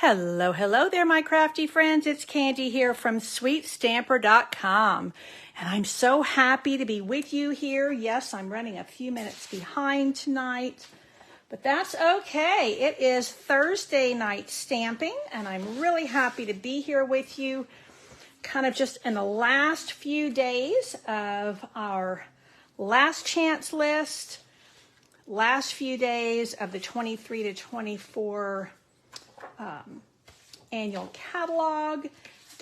Hello, hello there, my crafty friends. It's Candy here from sweetstamper.com. And I'm so happy to be with you here. Yes, I'm running a few minutes behind tonight, but that's okay. It is Thursday night stamping, and I'm really happy to be here with you kind of just in the last few days of our last chance list, last few days of the 23 to 24 annual catalog,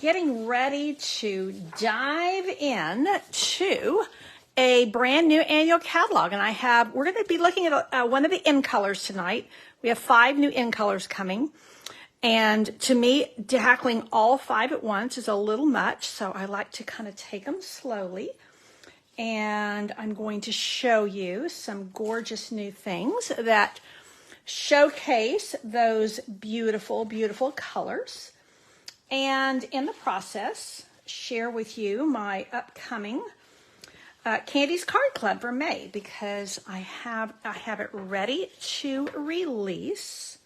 getting ready to dive in to a brand new annual catalog. And we're going to be looking at one of the in colors tonight. We have 5 new in colors coming. And to me, tackling all 5 at once is a little much. So I like to kind of take them slowly. And I'm going to show you some gorgeous new things that showcase those beautiful, beautiful colors. And in the process, share with you my upcoming Candy's Card Club for May, because I have it ready to release.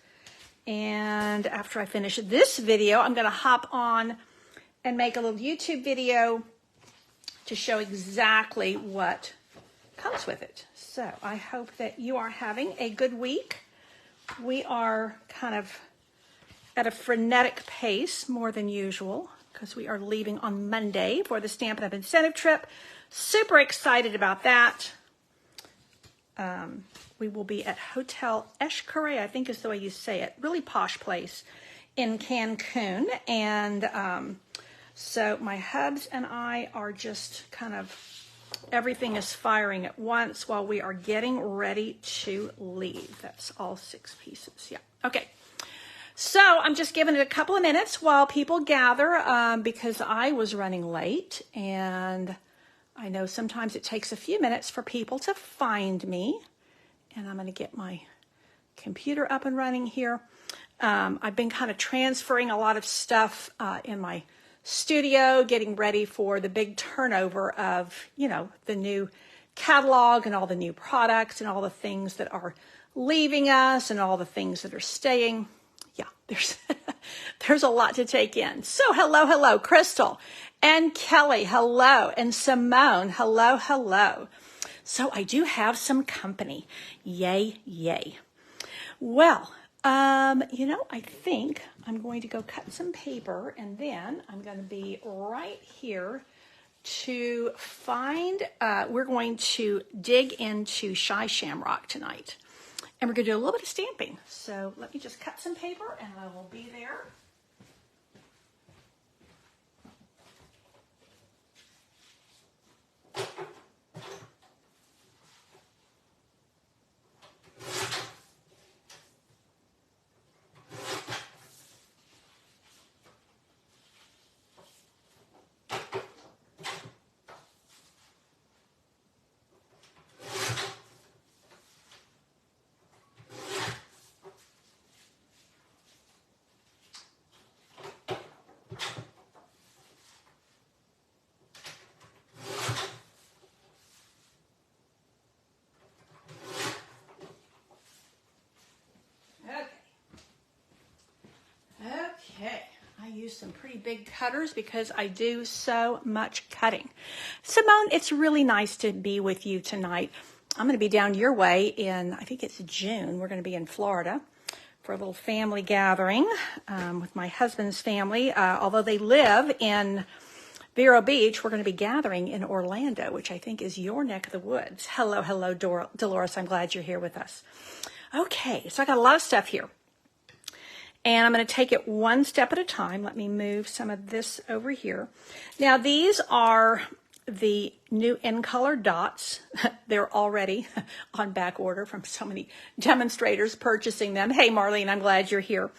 And after I finish this video, I'm going to hop on and make a little YouTube video to show exactly what comes with it. So I hope that you are having a good week. We are kind of at a frenetic pace more than usual because we are leaving on Monday for the Stampin' Up! Incentive trip. Super excited about that. We will be at Hotel Xcaret, I think is the way you say it. Really posh place in Cancun. And so my hubs and I are just kind of, everything is firing at once while we are getting ready to leave. That's all 6 pieces. Yeah. Okay. So I'm just giving it a couple of minutes while people gather because I was running late, and I know sometimes it takes a few minutes for people to find me. And I'm going to get my computer up and running here. I've been kind of transferring a lot of stuff in my studio, getting ready for the big turnover of, the new catalog and all the new products and all the things that are leaving us and all the things that are staying. Yeah, there's a lot to take in. So hello, Crystal and Kelly, hello, and Simone, hello. So I do have some company. Yay. Well, I think I'm going to go cut some paper, and then I'm going to be right here to find, we're going to dig into Shamrock tonight. And we're going to do a little bit of stamping. So let me just cut some paper, and I will be there. Use some pretty big cutters because I do so much cutting. Simone, it's really nice to be with you tonight. I'm going to be down your way in, I think it's June. We're going to be in Florida for a little family gathering with my husband's family. Although they live in Vero Beach, we're going to be gathering in Orlando, which I think is your neck of the woods. Hello, Dolores. I'm glad you're here with us. Okay, so I got a lot of stuff here. And I'm going to take it one step at a time. Let me move some of this over here. Now, these are the new in-color dots. They're already on back order from so many demonstrators purchasing them. Hey, Marlene, I'm glad you're here.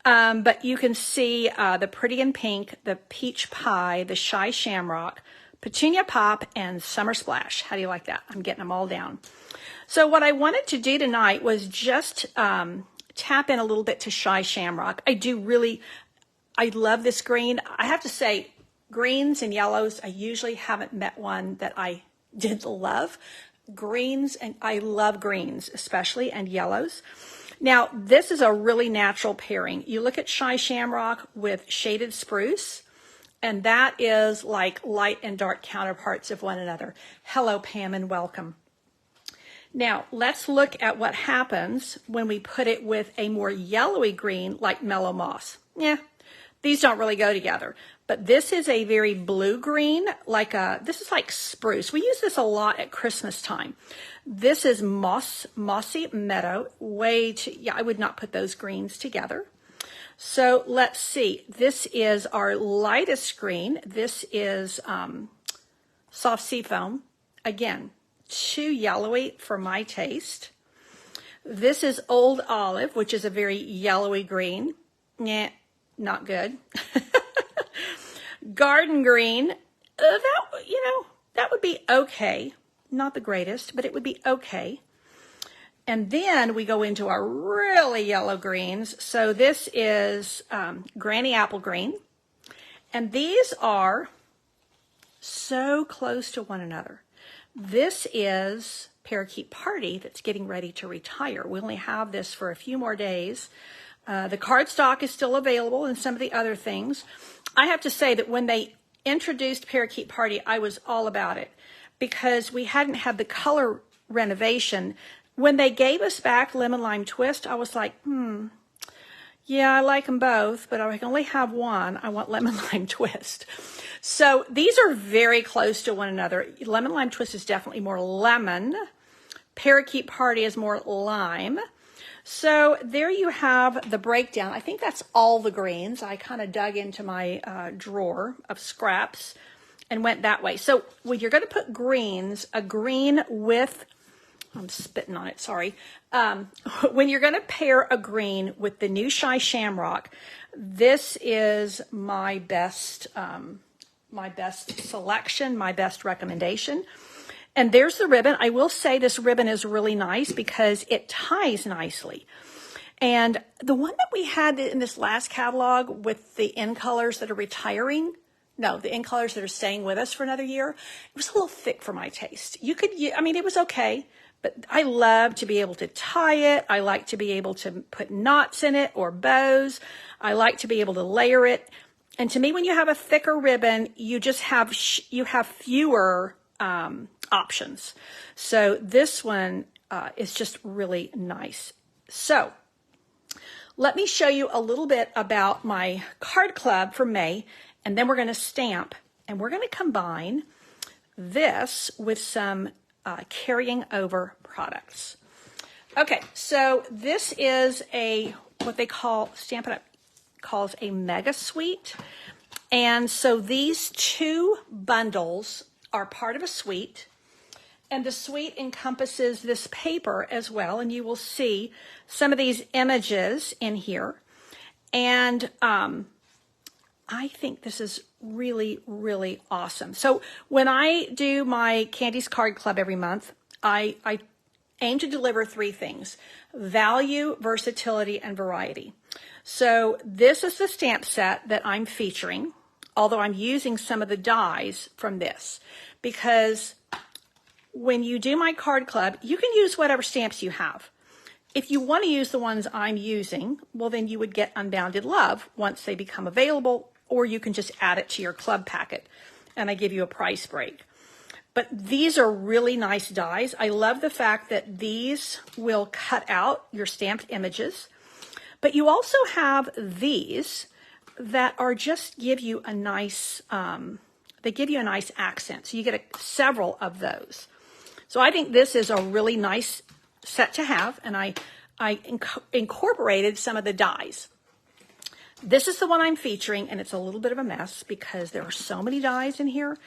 But you can see the Pretty in Pink, the Peach Pie, the Shy Shamrock, Petunia Pop, and Summer Splash. How do you like that? I'm getting them all down. So what I wanted to do tonight was just tap in a little bit to Shy Shamrock. I love this green. I have to say, greens and yellows, I usually haven't met one that I didn't love. Greens, and I love greens especially, and yellows. Now, this is a really natural pairing. You look at Shy Shamrock with Shaded Spruce, and that is like light and dark counterparts of one another. Hello, Pam, and welcome. Now, let's look at what happens when we put it with a more yellowy green like Mellow Moss. Yeah, these don't really go together. But this is a very blue green, this is like spruce. We use this a lot at Christmas time. This is Mossy Meadow. I would not put those greens together. So let's see. This is our lightest green. This is Soft Seafoam. Again, too yellowy for my taste. This is Old Olive, which is a very yellowy green. Nah, not good. Garden Green, that would be okay. Not the greatest, but it would be okay. And then we go into our really yellow greens. So this is Granny Apple Green. And these are so close to one another. This is Parakeet Party that's getting ready to retire. We only have this for a few more days. The cardstock is still available and some of the other things. I have to say that when they introduced Parakeet Party, I was all about it because we hadn't had the color renovation. When they gave us back Lemon Lime Twist, I was like, yeah, I like them both, but I can only have one. I want Lemon Lime Twist. So these are very close to one another. Lemon Lime Twist is definitely more lemon. Parakeet Party is more lime. So there you have the breakdown. I think that's all the greens. I kind of dug into my drawer of scraps and went that way. So when you're going to put greens, a green with, I'm spitting on it, sorry. When you're going to pair a green with the new Shy Shamrock, this is my best selection, my best recommendation. And there's the ribbon. I will say this ribbon is really nice because it ties nicely. And the one that we had in this last catalog with the in colors that are retiring, the in colors that are staying with us for another year, it was a little thick for my taste. It was okay, but I love to be able to tie it. I like to be able to put knots in it or bows. I like to be able to layer it. And to me, when you have a thicker ribbon, you just have fewer options. So this one is just really nice. So let me show you a little bit about my card club for May, and then we're going to stamp, and we're going to combine this with some carrying over products. Okay, so this is what they call, Stampin' Up! Calls a mega suite. And so these two bundles are part of a suite. And the suite encompasses this paper as well. And you will see some of these images in here. And I think this is really, really awesome. So when I do my Candy's Card Club every month, I aim to deliver three things: value, versatility, and variety. So this is the stamp set that I'm featuring, although I'm using some of the dies from this, because when you do my card club, you can use whatever stamps you have. If you want to use the ones I'm using, well, then you would get Unbounded Love once they become available, or you can just add it to your club packet, and I give you a price break. But these are really nice dies. I love the fact that these will cut out your stamped images. But you also have these that are just give you a nice, they give you a nice accent. So you get several of those. So I think this is a really nice set to have, and I incorporated some of the dies. This is the one I'm featuring, and it's a little bit of a mess because there are so many dies in here.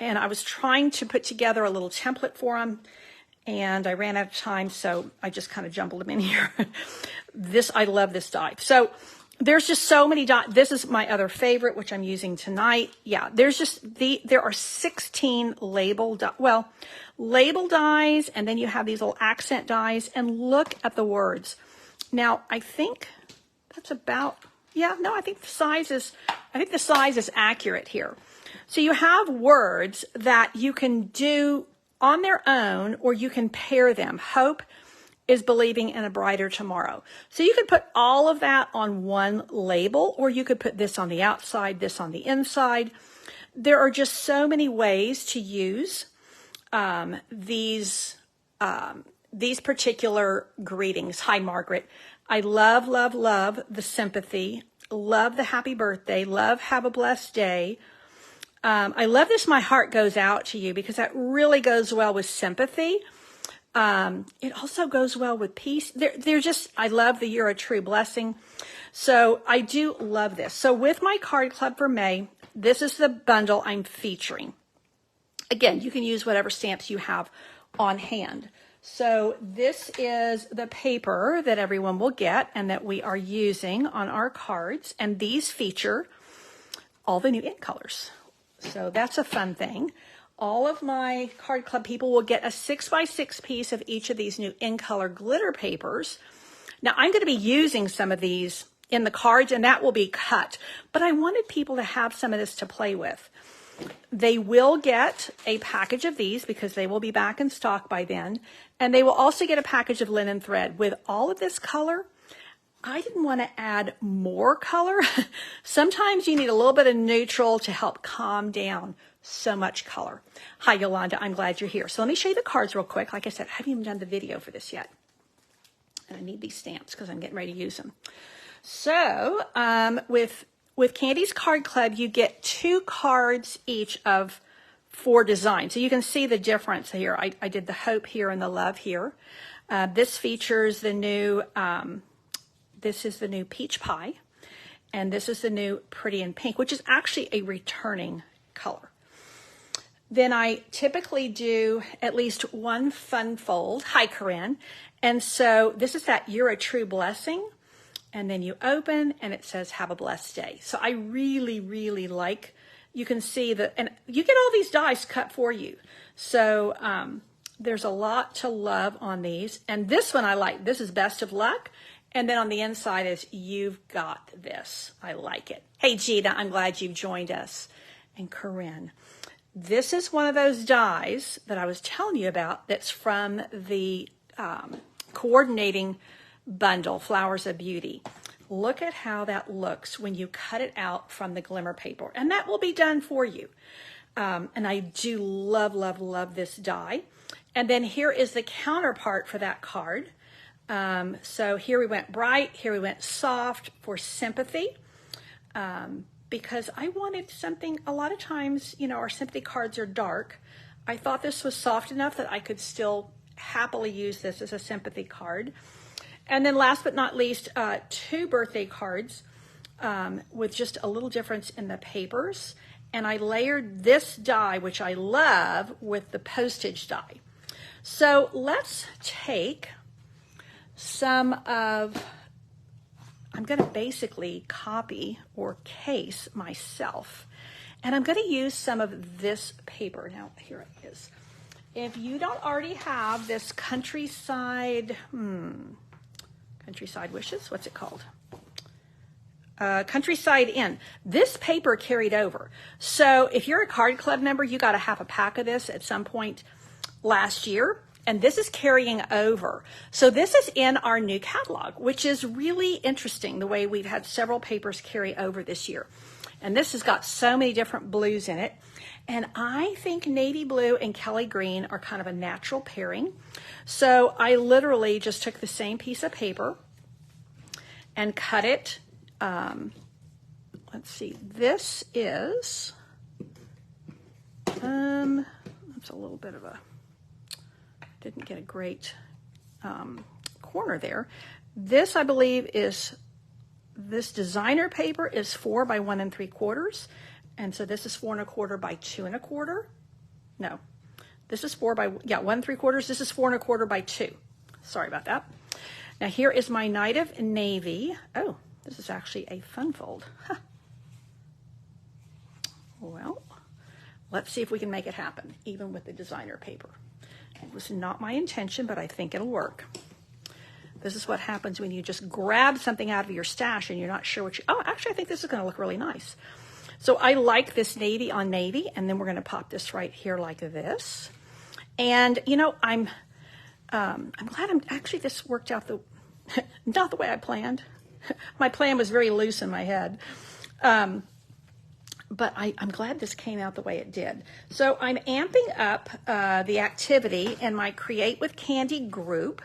And I was trying to put together a little template for them, and I ran out of time, so I just kind of jumbled them in here. I love this die. So there's just so many dies. This is my other favorite, which I'm using tonight. Yeah, there are 16 label dies, and then you have these little accent dies, and look at the words. Now, I think that's about, I think the size is accurate here. So you have words that you can do on their own, or you can pair them. Hope is believing in a brighter tomorrow. So you could put all of that on one label, or you could put this on the outside, this on the inside. There are just so many ways to use these particular greetings. Hi, Margaret. I love, love, love the sympathy. Love the happy birthday. Love have a blessed day. I love this. My heart goes out to you, because that really goes well with sympathy. It also goes well with peace. They're just, I love the you're a true blessing. So I do love this. So with my card club for May, this is the bundle I'm featuring. Again, you can use whatever stamps you have on hand. So this is the paper that everyone will get and that we are using on our cards. And these feature all the new ink colors. So that's a fun thing. All of my card club people will get a 6x6 piece of each of these new in color glitter papers. Now I'm going to be using some of these in the cards, and that will be cut, but I wanted people to have some of this to play with. They will get a package of these because they will be back in stock by then, and they will also get a package of linen thread. With all of this color, I didn't want to add more color. Sometimes you need a little bit of neutral to help calm down so much color. Hi, Yolanda. I'm glad you're here. So let me show you the cards real quick. Like I said, I haven't even done the video for this yet. And I need these stamps because I'm getting ready to use them. So with Candy's Card Club, you get 2 cards each of 4 designs. So you can see the difference here. I did the hope here and the love here. This features the new, this is the new peach pie. And this is the new pretty in pink, which is actually a returning color. Then I typically do at least one fun fold. Hi, Corinne. And so this is that you're a true blessing. And then you open and it says have a blessed day. So I really, really like, you can see that, and you get all these dies cut for you. So there's a lot to love on these. And this one I like. This is best of luck. And then on the inside is you've got this. I like it. Hey, Gina, I'm glad you've joined us. And Corinne. This is one of those dies that I was telling you about that's from the coordinating bundle, Flowers of Beauty. Look at how that looks when you cut it out from the glimmer paper. And that will be done for you. And I do love, love, love this die. And then here is the counterpart for that card. So here we went bright, here we went soft for sympathy. Because I wanted something, a lot of times, you know, our sympathy cards are dark. I thought this was soft enough that I could still happily use this as a sympathy card. And then last but not least, 2 birthday cards with just a little difference in the papers. And I layered this die, which I love, with the postage die. So let's take some of, I'm going to basically copy or case myself. And I'm going to use some of this paper. Now, here it is. If you don't already have this Countryside, Countryside Wishes, what's it called? Countryside Inn. This paper carried over. So if you're a card club member, you got a half a pack of this at some point last year. And this is carrying over. So this is in our new catalog, which is really interesting, the way we've had several papers carry over this year. And this has got so many different blues in it. And I think navy blue and Kelly green are kind of a natural pairing. So I literally just took the same piece of paper and cut it. Let's see, this is, that's a little bit of a, didn't get a great corner there. This, I believe, is, this designer paper is 4 by 1 3/4. And so this is 4 1/4 by 2 1/4. No, this is 4 by, 1 3/4. This is 4 1/4 by 2. Sorry about that. Now here is my Night of Navy. Oh, this is actually a fun fold. Huh. Well, let's see if we can make it happen, even with the designer paper. It was not my intention, but I think it'll work. This is what happens when you just grab something out of your stash and you're not sure what you, oh, actually, I think this is going to look really nice. So I like this navy on navy, and then we're going to pop this right here like this. And, you know, I'm glad actually this worked out not the way I planned. My plan was very loose in my head. But I'm glad this came out the way it did. So I'm amping up the activity in my Create with Candy group.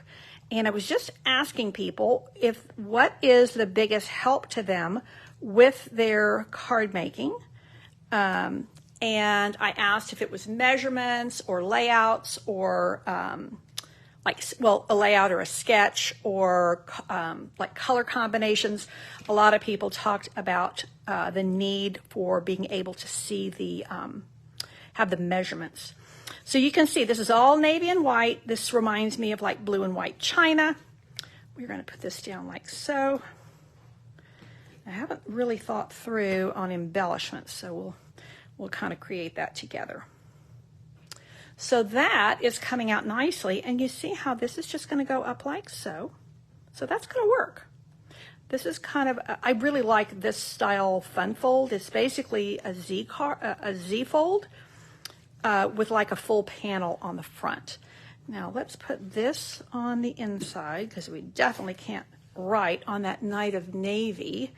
And I was just asking people what is the biggest help to them with their card making. And I asked if it was measurements or layouts or a layout or a sketch or like color combinations. A lot of people talked about the need for being able to see have the measurements. So you can see this is all navy and white. This reminds me of like blue and white china. We're going to put this down like so. I haven't really thought through on embellishments, so we'll kind of create that together. So that is coming out nicely, and you see how this is just going to go up like so. So that's going to work. This is kind of, I really like this style fun fold. It's basically a Z fold with like a full panel on the front. Now let's put this on the inside because we definitely can't write on that Night of Navy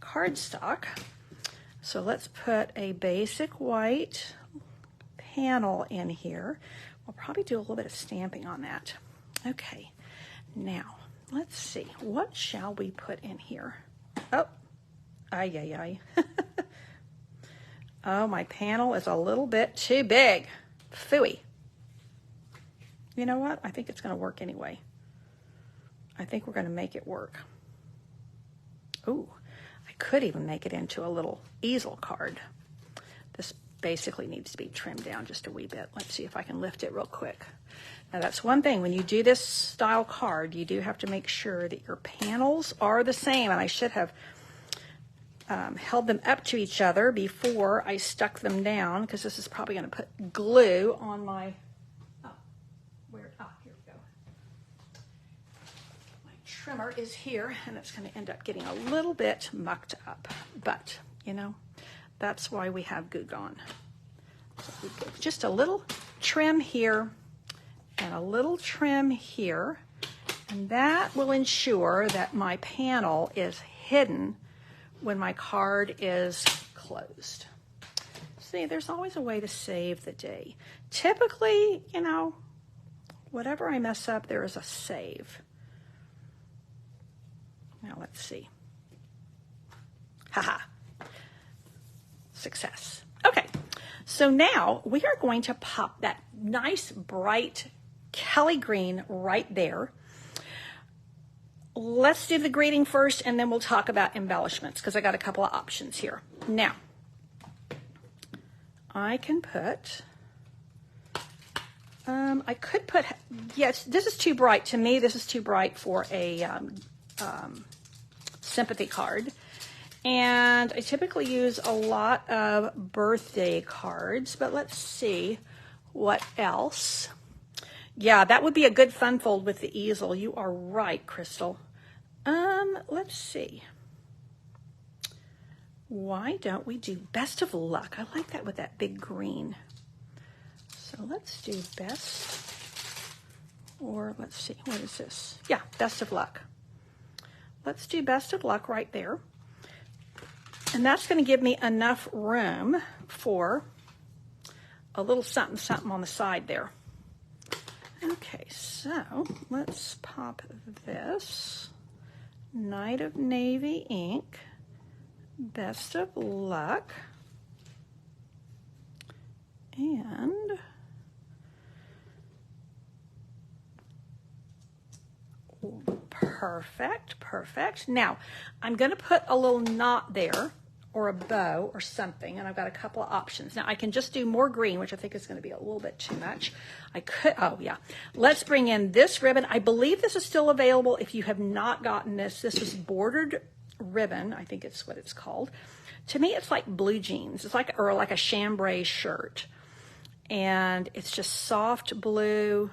cardstock. So let's put a basic white panel in here. We'll probably do a little bit of stamping on that. Okay, now let's see. What shall we put in here? Oh, ay. Oh, my panel is a little bit too big. Phooey. You know what? I think it's going to work anyway. I think we're going to make it work. Ooh, I could even make it into a little easel card. This basically needs to be trimmed down just a wee bit. Let's see if I can lift it real quick. Now that's one thing, when you do this style card, you do have to make sure that your panels are the same, and I should have held them up to each other before I stuck them down, because this is probably going to put glue on my, here we go. My trimmer is here, and it's going to end up getting a little bit mucked up, but you know, that's why we have Goo Gone. So just a little trim here and a little trim here, and that will ensure that my panel is hidden when my card is closed. See, there's always a way to save the day. Typically, you know, whatever I mess up, there is a save. Now let's see. Haha. Success. Okay, so now we are going to pop that nice bright Kelly green right there. Let's do the greeting first, and then we'll talk about embellishments, because I got a couple of options here. Now, I can put, I could put, yes, this is too bright. To me, this is too bright for a sympathy card. And I typically use a lot of birthday cards, but let's see what else. Yeah, that would be a good fun fold with the easel. You are right, Crystal. Let's see. Why don't we do Best of Luck? I like that with that big green. So let's do best, or let's see, what is this? Yeah, Best of Luck. Let's do Best of Luck right there. And that's going to give me enough room for a little something, something on the side there. Okay, so let's pop this. Night of Navy ink. Best of Luck. And perfect. Now, I'm going to put a little knot there, or a bow or something, and I've got a couple of options. Now, I can just do more green, which I think is going to be a little bit too much. I could, oh yeah. Let's bring in this ribbon. I believe this is still available if you have not gotten this. This is bordered ribbon. I think it's what it's called. To me, it's like blue jeans. It's like, or like a chambray shirt. And it's just soft blue,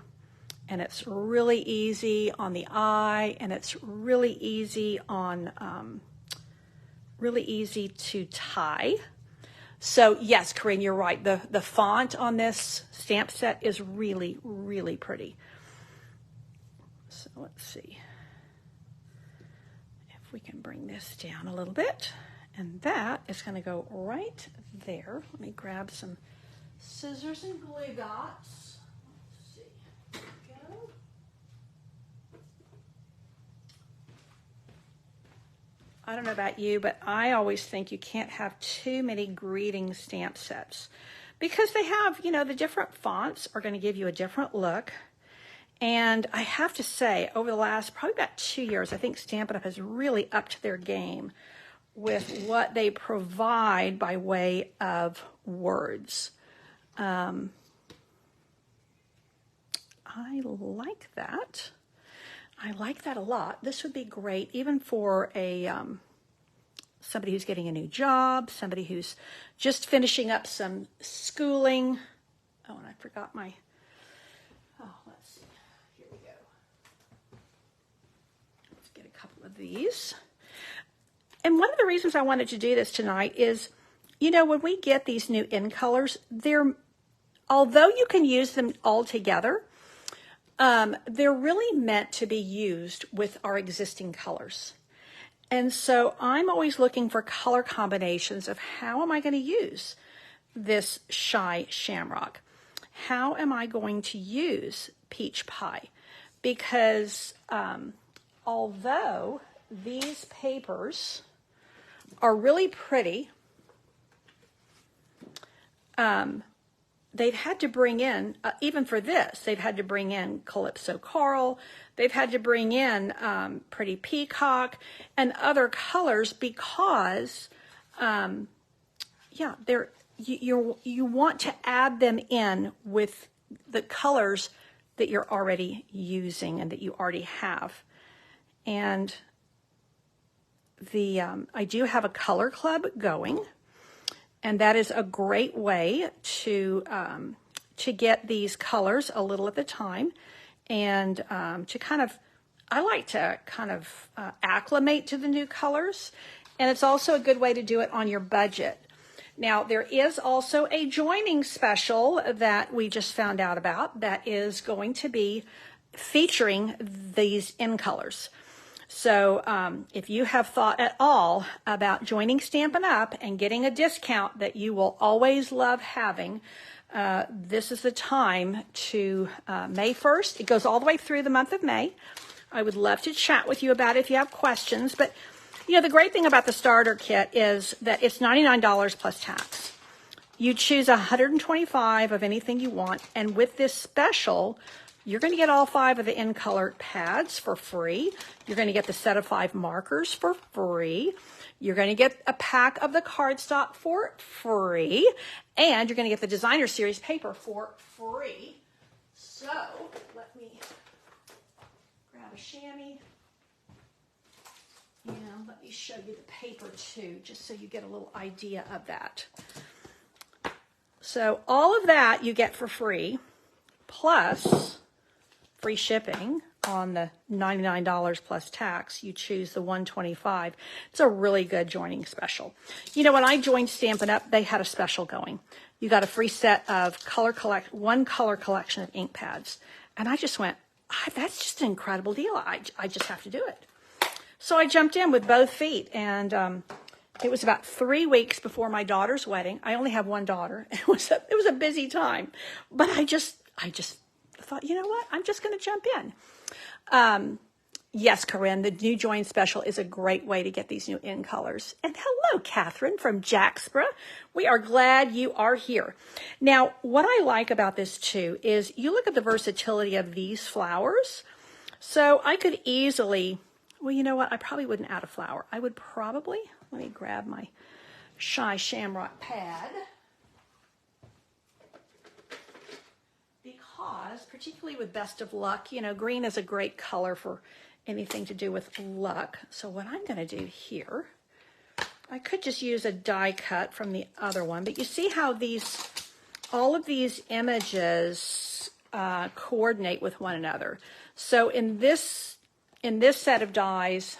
and it's really easy on the eye, and it's really easy on, really easy to tie. So yes, Corinne, you're right. The font on this stamp set is really, really pretty. So let's see if we can bring this down a little bit. And that is going to go right there. Let me grab some scissors and glue dots. Let's see. There we go. I don't know about you, but I always think you can't have too many greeting stamp sets because they have, you know, the different fonts are going to give you a different look. And I have to say, over the last probably about 2 years, I think Stampin' Up! Has really upped their game with what they provide by way of words. I like that. I like that a lot. This would be great even for a somebody who's getting a new job, somebody who's just finishing up some schooling. Oh, and I forgot my, let's see. Here we go. Let's get a couple of these. And one of the reasons I wanted to do this tonight is, you know, when we get these new in colors, although you can use them all together, they're really meant to be used with our existing colors. And so I'm always looking for color combinations of how am I going to use this Shy Shamrock? How am I going to use Peach Pie? Because although these papers are really pretty, they've had to bring in, even for this, they've had to bring in Calypso Coral, they've had to bring in Pretty Peacock and other colors because, yeah, you want to add them in with the colors that you're already using and that you already have. And I do have a color club going, and that is a great way to get these colors a little at a time, and to kind of, I like to kind of acclimate to the new colors, and it's also a good way to do it on your budget. Now, there is also a joining special that we just found out about that is going to be featuring these in colors. So if you have thought at all about joining Stampin' Up! And getting a discount that you will always love having, this is the time to May 1st. It goes all the way through the month of May. I would love to chat with you about it if you have questions. But, you know, the great thing about the starter kit is that it's $99 plus tax. You choose 125 of anything you want. And with this special, you're going to get all 5 of the in-color pads for free. You're going to get the set of 5 markers for free. You're going to get a pack of the cardstock for free. And you're going to get the designer series paper for free. So let me grab a chamois. And let me show you the paper too, just so you get a little idea of that. So all of that you get for free, plus free shipping on the $99 plus tax. You choose the $125. It's a really good joining special. You know, when I joined Stampin' Up, they had a special going. You got a free set of one color collection of ink pads. And I just went, that's just an incredible deal. I just have to do it. So I jumped in with both feet, and it was about 3 weeks before my daughter's wedding. I only have one daughter. It was a busy time, but I just thought, you know what? I'm just going to jump in. Yes, Corinne, the new join special is a great way to get these new in colors. And hello, Catherine from Jacksboro. We are glad you are here. Now, what I like about this too is you look at the versatility of these flowers. So I could easily, well, you know what? I probably wouldn't add a flower. I would probably, let me grab my Shy Shamrock pad. Because, particularly with Best of Luck, you know, green is a great color for anything to do with luck. So what I'm going to do here, I could just use a die cut from the other one, but you see how all of these images coordinate with one another. So in this set of dies,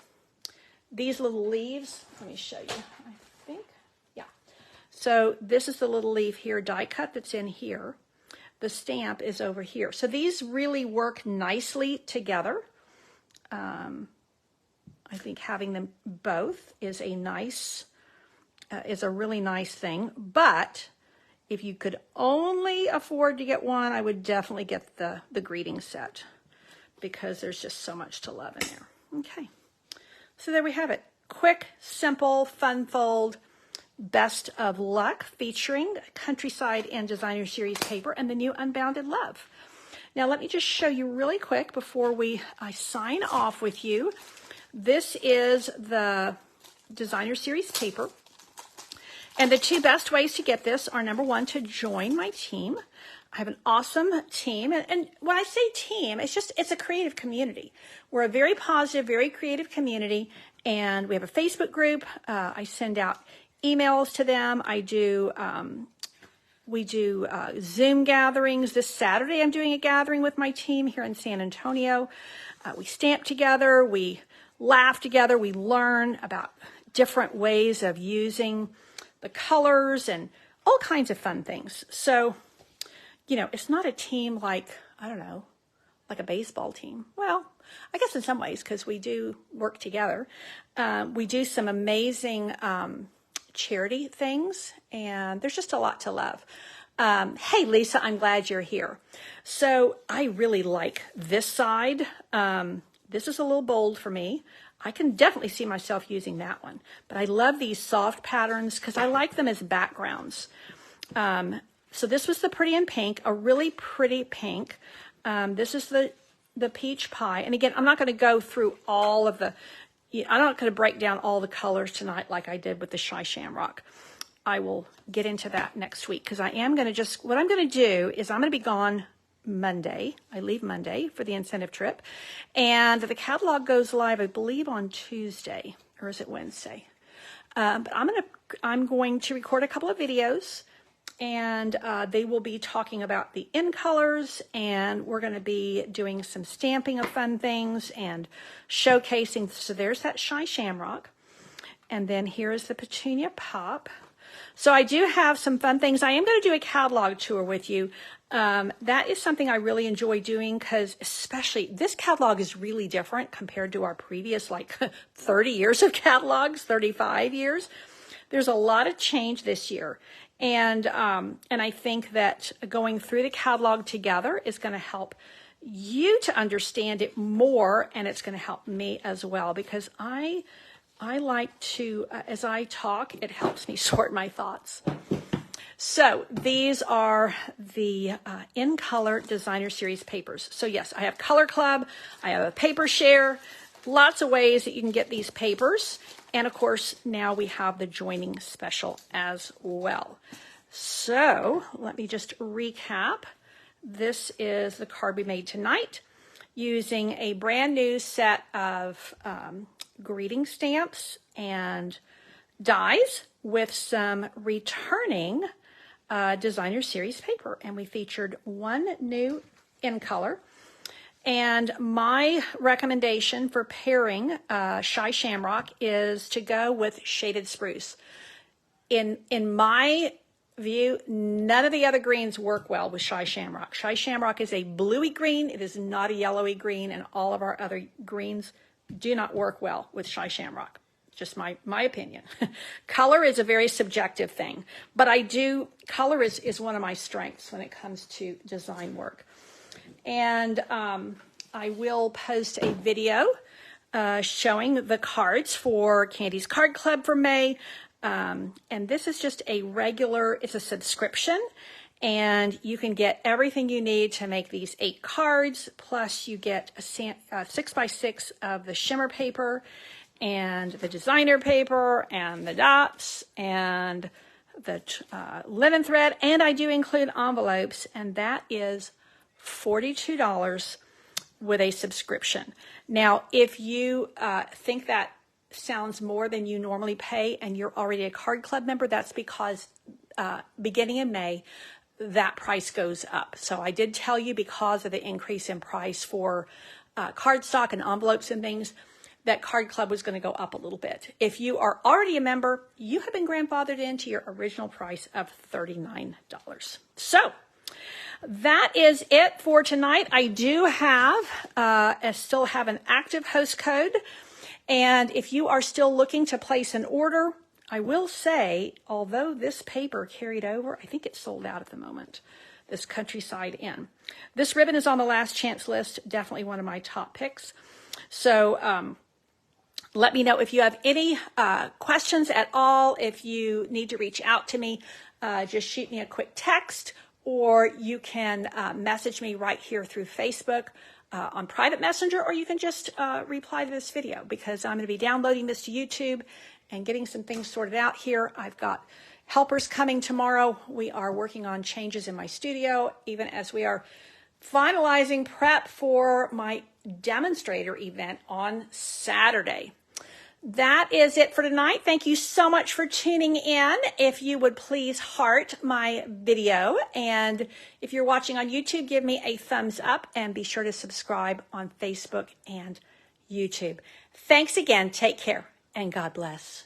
these little leaves, let me show you, I think, yeah. So this is the little leaf here, die cut that's in here. The stamp is over here. So these really work nicely together. I think having them both is a nice, is a really nice thing. But if you could only afford to get one, I would definitely get the greeting set because there's just so much to love in there. Okay, so there we have it. Quick, simple, fun fold, best of luck featuring Countryside and Designer Series paper and the new Unbounded Love. Now let me just show you really quick before I sign off with you. This is the Designer Series paper. And the two best ways to get this are, number one, to join my team. I have an awesome team. And when I say team, it's a creative community. We're a very positive, very creative community. And we have a Facebook group. I send out emails to them. We do Zoom gatherings. This Saturday, I'm doing a gathering with my team here in San Antonio. We stamp together. We laugh together. We learn about different ways of using the colors and all kinds of fun things. So, you know, it's not a team like, I don't know, like a baseball team. Well, I guess in some ways, because we do work together. We do some amazing charity things, and there's just a lot to love. Hey, Lisa, I'm glad you're here. So I really like this side. This is a little bold for me. I can definitely see myself using that one, but I love these soft patterns because I like them as backgrounds. So this was the Pretty in Pink, a really pretty pink. This is the peach pie. And again, I'm not going to go through all of I'm not going to break down all the colors tonight like I did with the Shy Shamrock. I will get into that next week because what I'm going to do is I'm going to be gone Monday. I leave Monday for the incentive trip, and the catalog goes live, I believe, on Tuesday, or is it Wednesday? But I'm going to record a couple of videos, and they will be talking about the in colors, and we're going to be doing some stamping of fun things and showcasing. So there's that Shy Shamrock, and then here is the Petunia Pop. So I do have some fun things. I am going to do a catalog tour with you. That is something I really enjoy doing because especially this catalog is really different compared to our previous like 30 years of catalogs, 35 years. There's a lot of change this year. And I think that going through the catalog together is going to help you to understand it more, and it's going to help me as well because I like to, as I talk, it helps me sort my thoughts. So these are the In Color Designer Series papers. So yes, I have Color Club, I have a paper share, lots of ways that you can get these papers. And of course, now we have the joining special as well. So let me just recap. This is the card we made tonight using a brand new set of greeting stamps and dies with some returning Designer Series paper. And we featured one new in color. And my recommendation for pairing Shy Shamrock is to go with Shaded Spruce. In my view, none of the other greens work well with Shy Shamrock. Shy Shamrock is a bluey green. It is not a yellowy green, and all of our other greens do not work well with Shy Shamrock. Just my opinion. Color is a very subjective thing, but color is one of my strengths when it comes to design work. And I will post a video showing the cards for Candy's Card Club for May. And this is just it's a subscription, and you can get everything you need to make these 8 cards, plus you get a 6x6 of the shimmer paper, and the designer paper, and the dots, and the linen thread, and I do include envelopes, and that is $42 with a subscription. Now, if you think that sounds more than you normally pay and you're already a Card Club member, that's because beginning in May, that price goes up. So I did tell you because of the increase in price for cardstock and envelopes and things, that Card Club was going to go up a little bit. If you are already a member, you have been grandfathered into your original price of $39. So that is it for tonight. I do have, still have an active host code. And if you are still looking to place an order, I will say, although this paper carried over, I think it's sold out at the moment, this Countryside Inn. This ribbon is on the last chance list, definitely one of my top picks. So let me know if you have any questions at all. If you need to reach out to me, just shoot me a quick text, or you can message me right here through Facebook on private messenger, or you can just reply to this video, because I'm going to be downloading this to YouTube and getting some things sorted out here. I've got helpers coming tomorrow. We are working on changes in my studio, even as we are finalizing prep for my demonstrator event on Saturday. That is it for tonight. Thank you so much for tuning in. If you would please heart my video, and if you're watching on YouTube, give me a thumbs up, and be sure to subscribe on Facebook and YouTube. Thanks again. Take care, and God bless.